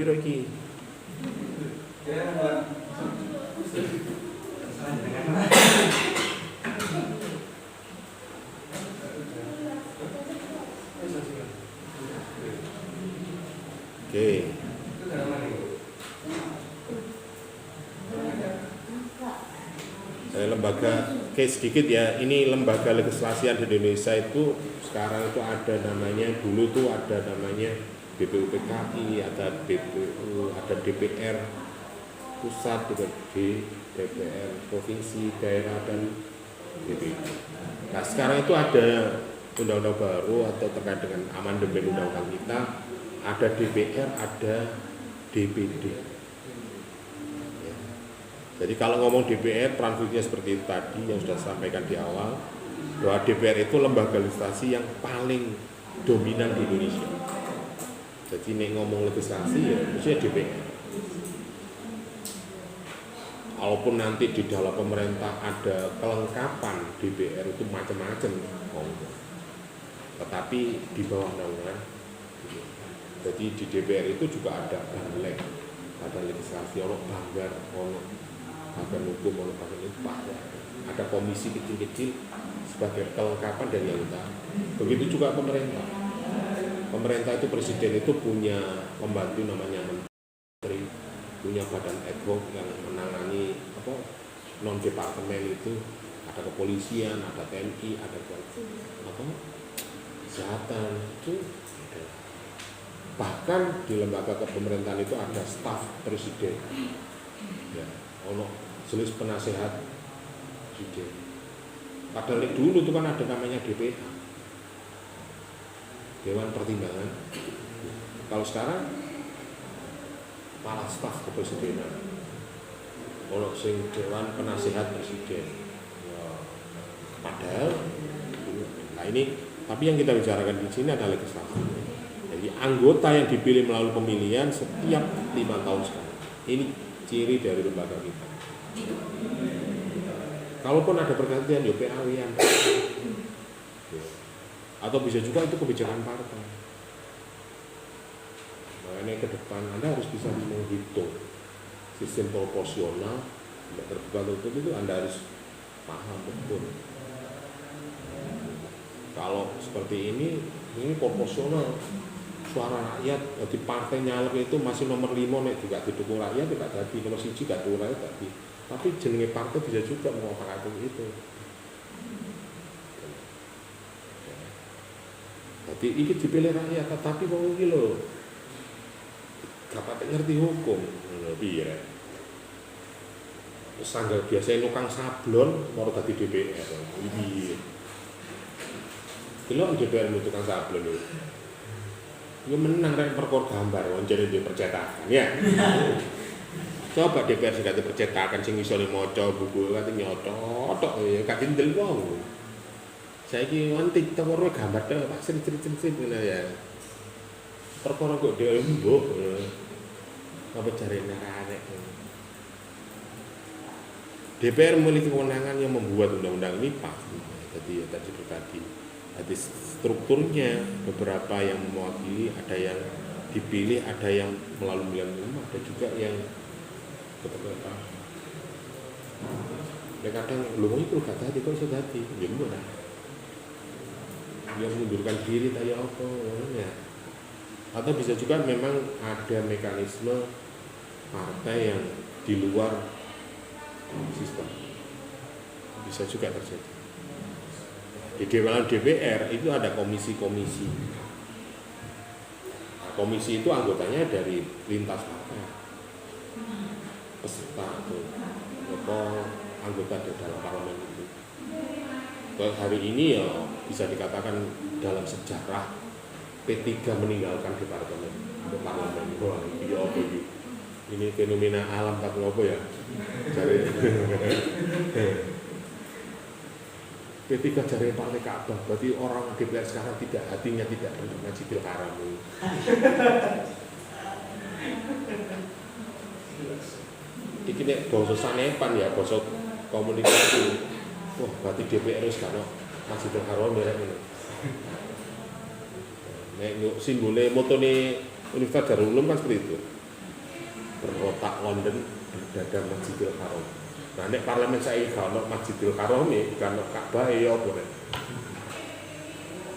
Piro iki? Oke. Lembaga, sedikit ya, ini lembaga legislasian di Indonesia itu sekarang itu ada namanya, dulu tuh ada namanya BPUPKI, ada BPU, ada DPR pusat, DPR provinsi, daerah, dan DPD. Nah sekarang itu ada undang-undang baru atau terkait dengan amandemen undang-undang kita, ada DPR, ada DPD. Jadi kalau ngomong DPR, peran fungsinya seperti itu tadi yang sudah sampaikan di awal, bahwa DPR itu lembaga legislasi yang paling dominan di Indonesia. Jadi ini ngomong legislasi ya mestinya DPR. Walaupun nanti di dalam pemerintah ada kelengkapan DPR itu macam-macam, tetapi di bawah naungan. Jadi di DPR itu juga ada Bangleg, ada legislasi, ono Banggar, ono badan hukum, ono badan itu ada komisi kecil-kecil sebagai kelengkapan dari anggota. Begitu juga pemerintah. Pemerintah itu presiden itu punya pembantu namanya menteri, punya badan ad hoc yang menangani non departemen itu, ada kepolisian, ada TNI, ada kesehatan itu. Bahkan di lembaga kepemerintahan itu ada staf presiden, ya, ono jenis penasehat presiden. Padahal dulu itu kan ada namanya DPH, Dewan Pertimbangan. Kalau sekarang kepala staf kepresidenan, ono sing Dewan Penasehat Presiden. Ya, padahal, nah ini, tapi yang kita bicarakan di sini adalah legislasi. Jadi anggota yang dipilih melalui pemilihan setiap 5 tahun sekali. Ini ciri dari lembaga kita. Kalaupun ada pergantian, ya PAW-an. Atau bisa juga itu kebijakan partai. Makanya ke depan Anda harus bisa menghitung sistem proporsional, terbuka tutup itu Anda harus paham betul. Kalau seperti ini proporsional. Suara rakyat di partai nyalek itu masih nomor 5 nek juga didukung rakyat tidak jadi, nomor 1 gak didukung rakyat jadi. Tapi jenenge partai bisa juga mengopak itu. Jadi ini dipilih rakyat, tapi wong iki lho gak patek ngerti hukum. Piye? Terus sanggal biasanya nukang sablon mau dadi DPR. Piye? Delok DPR tukang sablon lho. Ya menang rek perkara gambar wong jare di percetakan ya. Coba DPR sing gak percetakan sing iso maca buku kate nyotot ya gak dindel wong. Saiki wong TikTok ora gambar tok Pak srit-srit ngene ya. Perkara kok dhewe mbok. Apa jarene arek. DPR memiliki kewenangan yang membuat undang-undang ini pasti. Jadi ya tadi. Jadi strukturnya beberapa yang mewakili, ada yang dipilih, ada yang melalui pemilihan umum, ada juga yang beberapa. Kadang lu itu gak tadi kok sudah tadi, ya enggak. Dia mengundurkan diri tadi apa, ya. Atau bisa juga memang ada mekanisme partai yang di luar sistem, bisa juga terjadi. Di dalam DPR itu ada komisi-komisi. Nah, komisi itu anggotanya dari lintas partai, peserta atau anggota di dalam parlemen itu. Kalau hari ini ya bisa dikatakan dalam sejarah P3 meninggalkan departemen untuk parlemen. Wah, ini apa ini? Ini fenomena alam tak apa ya? Cari P3 jari partai Ka'bah, berarti orang DPR sekarang hatinya tidak untuk Majidil Haram. Iki nek basa sanepan ya, basa komunikasi. Wah, berarti DPR wis kan Majidil Haram merek ngono. Nek simbole motone Universitas Darul Ulum kan seperti itu. berotak London berada Masjidil Haram. Nah nek parlemen saya kalau Masjidil Haram nih, kalau Ka'bah ya apa nek?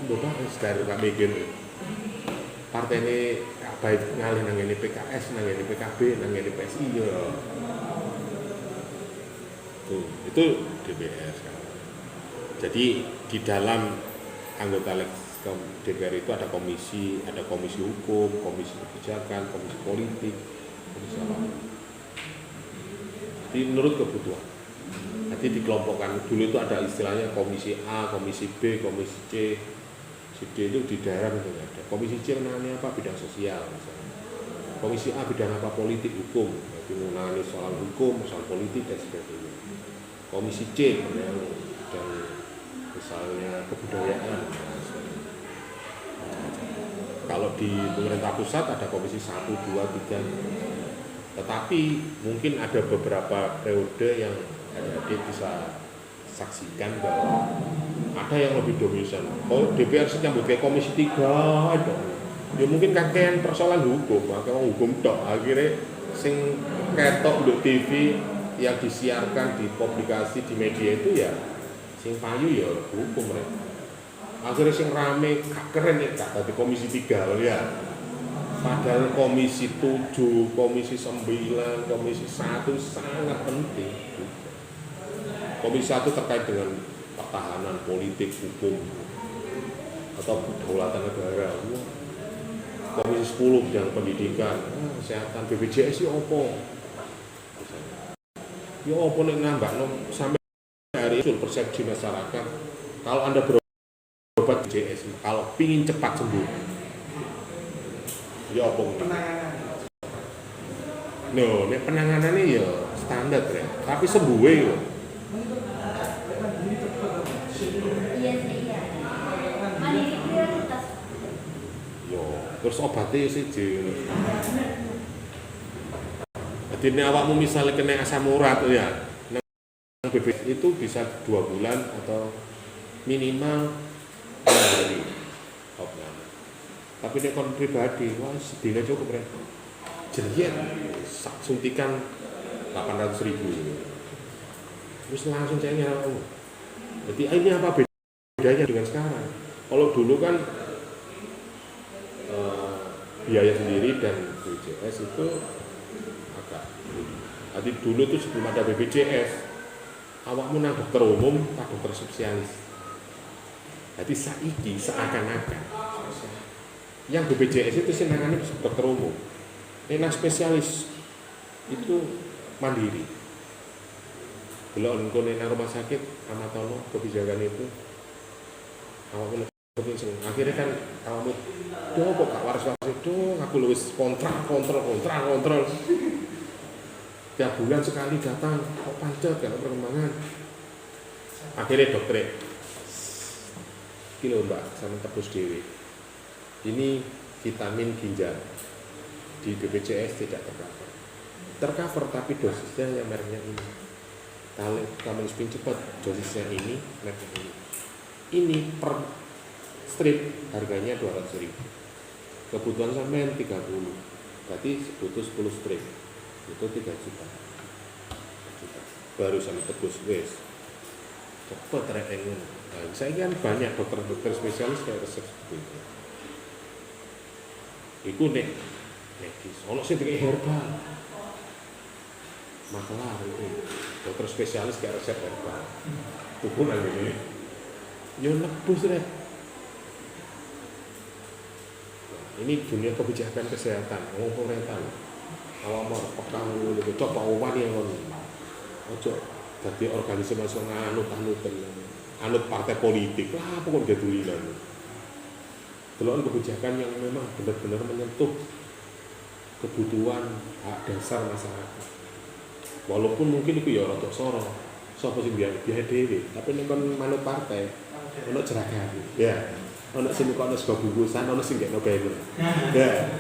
Mbok wis karo gak mikir. Partai ini Ka'bah ngalih nang ngene PKS, nang ngene PKB, nang ngene PSI ya. Tuh, itu DPR sekarang. Jadi di dalam anggota DPR itu ada komisi hukum, komisi kebijakan, komisi politik, komisi apa. Jadi menurut kebutuhan. Nanti dikelompokkan dulu itu ada istilahnya komisi A, komisi B, komisi C, D itu di daerah itu ada. Komisi C menangani apa? Bidang sosial misalnya. Komisi A bidang apa? Politik hukum, jadi menangani soal hukum, soal politik dan sebagainya. Komisi C dan misalnya kebudayaan. Kalau di pemerintah pusat ada komisi 1, 2, 3. Tetapi mungkin ada beberapa periode yang dia bisa saksikan bahwa ada yang lebih dominan. Oh, DPR nyambut kayak komisi 3 ada. Ya mungkin kakean persoalan hukum, makanya hukum tok. Akhirnya sing ketok di TV yang disiarkan di publikasi di media itu ya sing payu ya hukum mereka. Akhirnya sing rame gak keren ya kata di komisi 3 ya. Padahal komisi 7, komisi 9, komisi 1 sangat penting. Komisi 1 terkait dengan pertahanan politik, hukum atau kedaulatan negara. Komisi 10 bidang pendidikan, kesehatan, BPJS ya opo. Ya opo nek nambah sampai hari itu persepsi masyarakat kalau Anda berobat BPJS, kalau pingin cepat sembuh ya apa no, nek penanganannya ya standar ya, tapi sembuh ya. Yo, terus obatnya sih jadi ini awakmu misalnya kena asam urat ya, BPJS itu bisa 2 bulan atau minimal 6 hari obat. Tapi ini kon pribadi, wah sedihnya cukup ya. Jadi suntikan 800.000. Terus langsung saya nyala. Jadi ini apa bedanya dengan sekarang? Kalau dulu kan biaya sendiri dan BPJS itu agak. Jadi dulu tuh sebelum ada BPJS, awakmu nang dokter umum, tak dokter spesialis. Jadi saiki seakan-akan yang BPJS itu senangannya dokter umum, yang spesialis itu mandiri. Belum nang rumah sakit amatono kebijakan itu awakmu akhirnya kan kamu kok gak waras-waras itu aku luwes kontrol tiap bulan sekali datang kok pancet gak perkembangan. Akhirnya dokter kilo mbak sama tebus dewi ini vitamin ginjal di BPJS tidak tercover tapi dosisnya yang mereknya ini. Kalau kamu spin cepat dosisnya ini mereknya ini per strip harganya 200.000, kebutuhan sampean 30, berarti butuh 10 strip itu 3 juta baru sampai tebus wes cepet rekennya. Nah, saya kan banyak dokter-dokter spesialis kayak resep seperti itu. Iku nek medis, ono sing dikai herbal. Makelar itu dokter spesialis kayak resep herbal. Tuku nang ngene. Yo nebus rek. Ini dunia kebijakan kesehatan, wong pemerintah. Kalau mau peka ngono coba wani ngono. Ojo dadi organisasi nasional anut partai politik. Lah apa kok gadulinan. Delok kebijakan yang memang benar-benar menyentuh kebutuhan hak dasar masyarakat. Walaupun mungkin itu ya rada soro, sapa sing biaya dhewe, tapi nek kon manut partai, ono jeragan. Ya. Ono sing kok ono sego bungkusan, ono sing gak banner. Ya.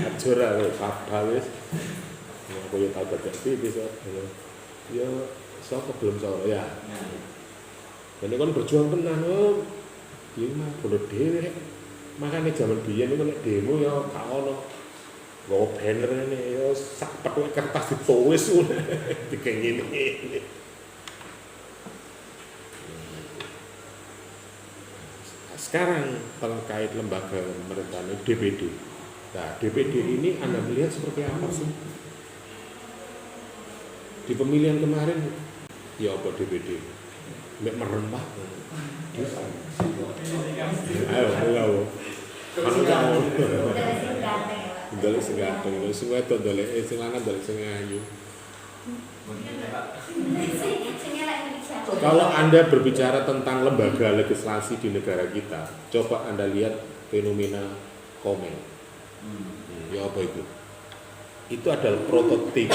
Ajora kabeh wis. Aku yo tau dadi bisa. Ya sapa belum soro ya. Dan kan berjuang tenang, dia mah bodoh dhewe. Makanya zaman biyen itu nek demo ya gak ono. Nggawa banner ngene ya sak pethuk kertas ditulis ngono. Dikek ngene. Sekarang terkait lembaga pemerintahan DPD. Nah, DPD ini Anda melihat seperti apa sih? Di pemilihan kemarin, ya apa DPD? Mek merembah. Ayo, ayo. Anu kamu. Ndolek sing ganteng, sing wedok ndolek sing lanang ndolek sing ayu. Kalau Anda berbicara tentang lembaga legislasi di negara kita, coba Anda lihat fenomena komen. Ya apa itu? Itu adalah prototip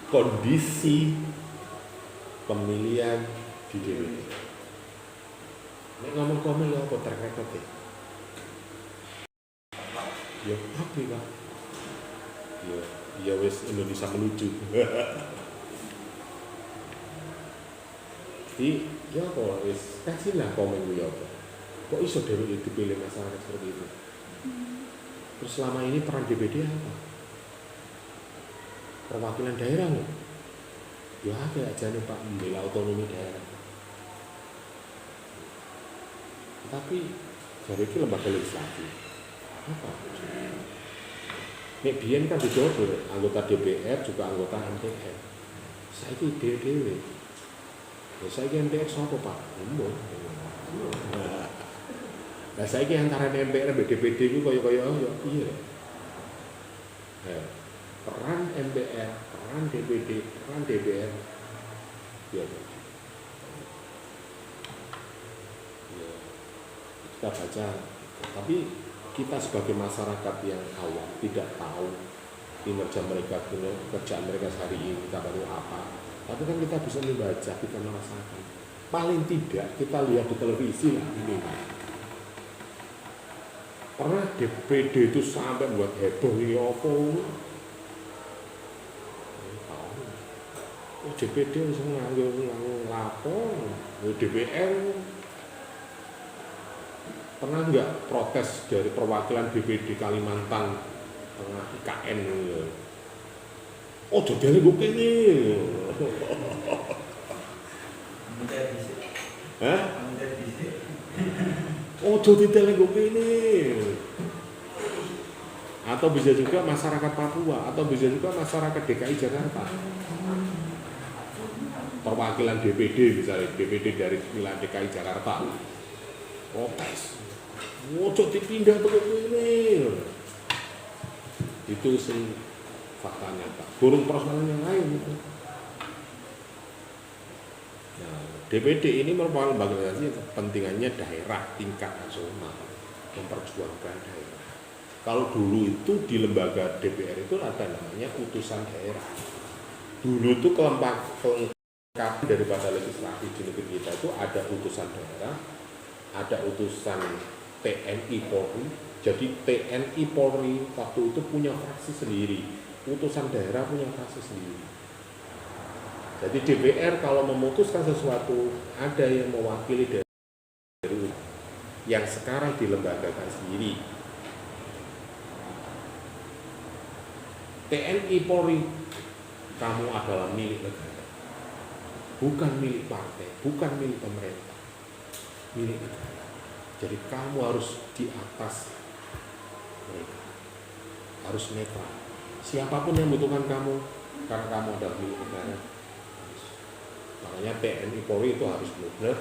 kondisi pemilihan di DPD. Nek ngomong komen ya apa track record ya? Ya apa Pak? Ya wis Indonesia menuju. Jadi ya apa wis kasihlah komen ku ya apa. Kok iso dhewe dipilih masyarakat seperti itu? Terus selama ini peran DPD apa? Perwakilan daerah loh. Ya ada aja nih Pak membela otonomi daerah. Tapi jadi itu lembaga legislasi. Apa? Nek biyen kan dicoba anggota DPR juga anggota MPR. Saiki dhewe-dhewe. Ya saiki MPR sapa Pak? Umum. Nah saiki antara MPR dan DPD itu kaya-kaya ya iya. Peran MPR, peran DPD, peran DPR. Ya. Kita baca, tapi kita sebagai masyarakat yang awam tidak tahu kinerja mereka, kerjaan mereka sehari ini, kita baru apa. Tapi kan kita bisa membaca, kita merasakan. Paling tidak kita lihat di televisi lah ini. Pernah DPD itu sampai buat heboh ini apa? DPD itu nganggur lapor, DPR. Pernah nggak protes dari perwakilan DPD Kalimantan Tengah IKN? Oh, jadi gue ini. Hah? Oh, jadi gue ini. Atau bisa juga masyarakat Papua, atau bisa juga masyarakat DKI Jakarta. Perwakilan DPD misalnya, DPD dari wilayah DKI Jakarta. Protes. Ojo dipindah ke ini. Itu sih fakta nyata. Burung persoalan yang lain itu. Nah, DPD ini merupakan lembaga legislasi kepentingannya daerah tingkat nasional, memperjuangkan daerah. Kalau dulu itu di lembaga DPR itu ada namanya utusan daerah. Dulu itu kelengkapan daripada legislasi di negeri kita itu ada utusan daerah, ada utusan TNI Polri. Jadi TNI Polri waktu itu punya fraksi sendiri, utusan daerah punya fraksi sendiri. Jadi DPR kalau memutuskan sesuatu ada yang mewakili dari yang sekarang dilembagakan sendiri. TNI Polri kamu adalah milik negara, bukan milik partai, bukan milik pemerintah, milik negara. Jadi kamu harus di atas mereka, harus netral. Siapapun yang membutuhkan kamu, karena kamu adalah milik negara. Makanya TNI Polri itu harus benar.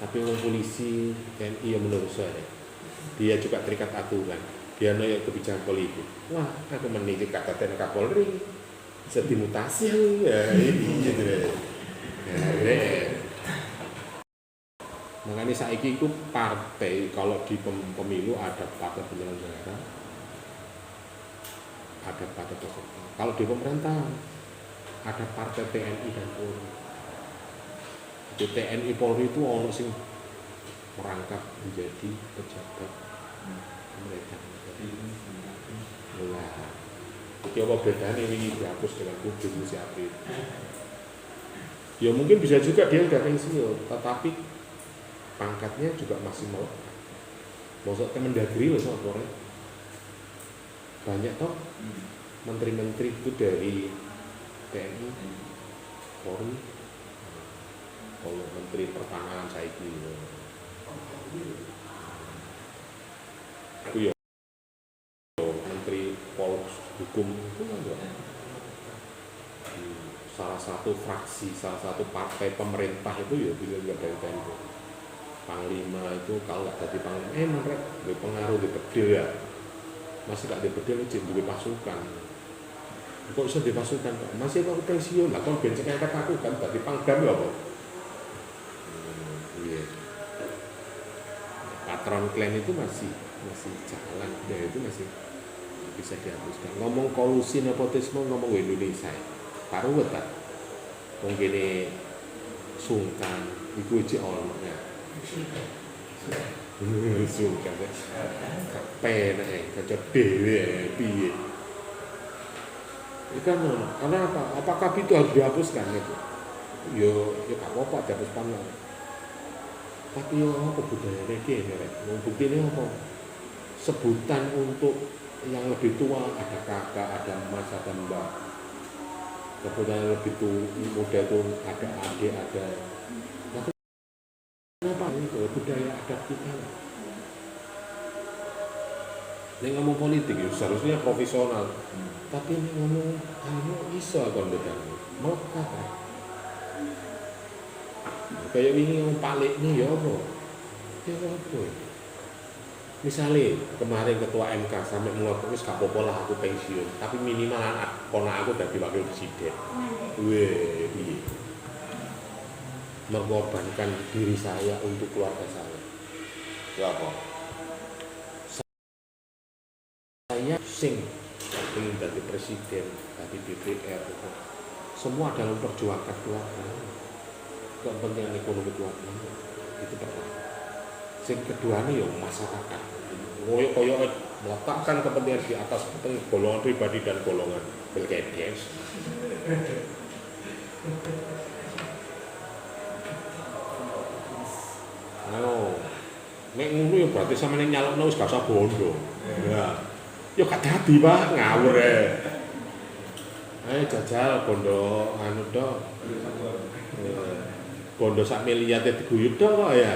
Tapi orang polisi TNI yang menurut saya, dia juga terikat aturan. Dia noyok kebijakan politik. Wah, aku menilai kata TNI Kapolri bisa dimutasi ya ini gitu deh. Makanya saiki itu partai kalau di pemilu ada partai penyelenggara, ada partai peserta. Kalau di pemerintah ada partai TNI dan Polri. Di TNI Polri itu orang sing merangkap menjadi pejabat pemerintah. Nah, jadi apa bedanya ini dihapus dengan publik inisiatif? Ya mungkin bisa juga dia udah pensiun, tetapi pangkatnya juga masih melekat. Maksudnya Kemendagri loh soalnya banyak toh menteri-menteri itu dari TNI, Polri, kalau menteri pertahanan saya itu ya menteri hukum itu kan juga salah satu fraksi, salah satu partai pemerintah itu ya juga dari TNI. Panglima itu kalau nggak jadi panglima, mereka berpengaruh di bedil ya, masih nggak di bedil itu jadi pasukan. Kok bisa dipasukan Pak? Masih kok pensiun lah, kalau bensin yang aku kan berarti pangdam ya Pak. Iya. Patron klan itu masih jalan, ya itu masih bisa dihapuskan. Ngomong kolusi nepotisme ngomong Indonesia. Paruwet tak? Mungkin ini sungkan, itu aja orangnya. Sungkan ya. Kepen kacau dewe piye. Ikan karena apa? Apakah itu harus dihapuskan itu? Yo gak apa-apa dihapuskan lah. Tapi yo apa budaya ini bukti ini apa? Sebutan untuk yang lebih tua ada kakak, ada mas, ada mbak. Kemudian yang lebih muda itu ada adik, ada. Nah, kenapa itu budaya adat kita? Ini ngomong politik ya, seharusnya profesional. Tapi ini ngomong iso kon bedane. Melekat. Kayak ini ngomong palik nih ya apa? Ya apa? Misalnya kemarin ketua MK sampai ngomong wis gak apa-apa lah aku pensiun, tapi minimal aku dadi wakil presiden. Weh, piye? Mengorbankan diri saya untuk keluarga saya. Ya apa? Saya ingin jadi presiden, jadi DPR, semua dalam perjuangan keluarga, kepentingan ekonomi keluarga itu pertama. Yang kedua nih masyarakat, koyo meletakkan kepentingan di atas kepentingan golongan pribadi dan golongan belkedes. Nek ngono ya berarti sampeyan nyalokno wis gak usah bondo. Ya. Ya gak dadi Pak, ngawur ae jajal bondo anu tok. Bondo sak miliate diguyub tok kok ya.